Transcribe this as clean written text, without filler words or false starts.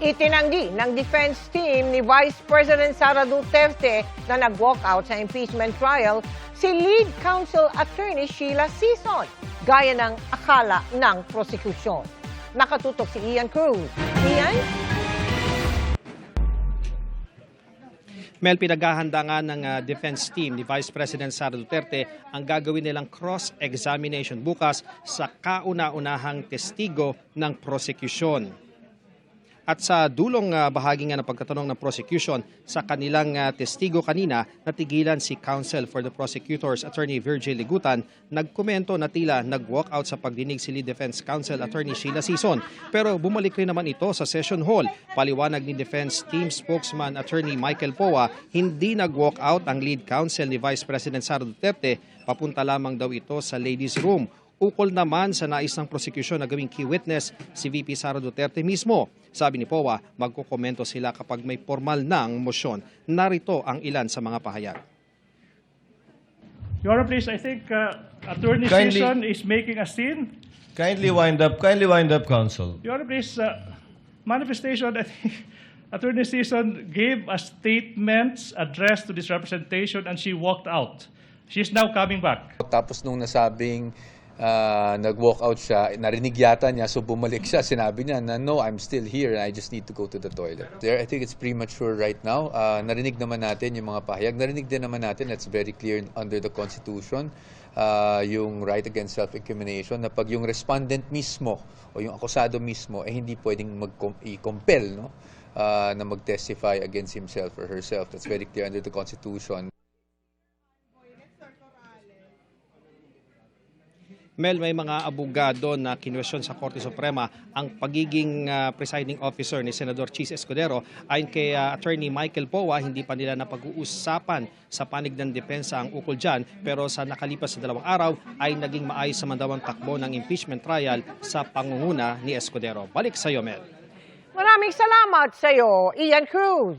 Itinanggi ng defense team ni Vice President Sara Duterte na nag-walkout sa impeachment trial si lead counsel attorney Sheila Sison, gaya ng akala ng prosekusyon. Nakatutok si Ian Cruz. Ian? Mel, pinaghahanda nga ng defense team ni Vice President Sara Duterte ang gagawin nilang cross-examination bukas sa kauna-unahang testigo ng prosecution. At sa dulong bahagi nga ng pagtatanong ng prosecution sa kanilang testigo kanina, natigilan si Counsel for the Prosecutors Attorney Virgil Ligutan. Nagkomento na tila nag-walkout sa pagdinig si Lead Defense Counsel Attorney Sheila Sison. Pero bumalik rin naman ito sa session hall. Paliwanag ni Defense Team Spokesman Attorney Michael Poa, hindi nag-walkout ang lead counsel ni Vice President Sara Duterte. Papunta lamang daw ito sa ladies' room. Ukol naman sa nais ng prosecution na gawing key witness si VP Sara Duterte mismo. Sabi ni Poa, magkukomento sila kapag may formal ng motion. Narito ang ilan sa mga pahayag. Your Honor, please, I think Attorney Sison is making a scene. Kindly wind up, counsel. Your Honor, please, manifestation, I think Attorney Sison gave a statement addressed to this representation and she walked out. She's now coming back. Tapos nung nasabing nag-walk out siya, narinig yata niya, so bumalik siya. Sinabi niya na, no, I'm still here and I just need to go to the toilet. I think it's premature right now. Narinig naman natin yung mga pahayag. Narinig din naman natin, that's very clear under the Constitution, yung right against self-incrimination, na pag yung respondent mismo o yung akusado mismo, hindi pwedeng i-compel, no? Na mag-testify against himself or herself. That's very clear under the Constitution. Mel, may mga abogado na kinwestiyon sa Korte Suprema ang pagiging presiding officer ni Senador Chis Escudero. Ayon kay Attorney Michael Poa, hindi pa nila napag-uusapan sa panig ng depensa ang ukol dyan, pero sa nakalipas na 2 araw ay naging maayos sa mandawang takbo ng impeachment trial sa pangunguna ni Escudero. Balik sa iyo, Mel. Maraming salamat sa iyo, Ian Cruz.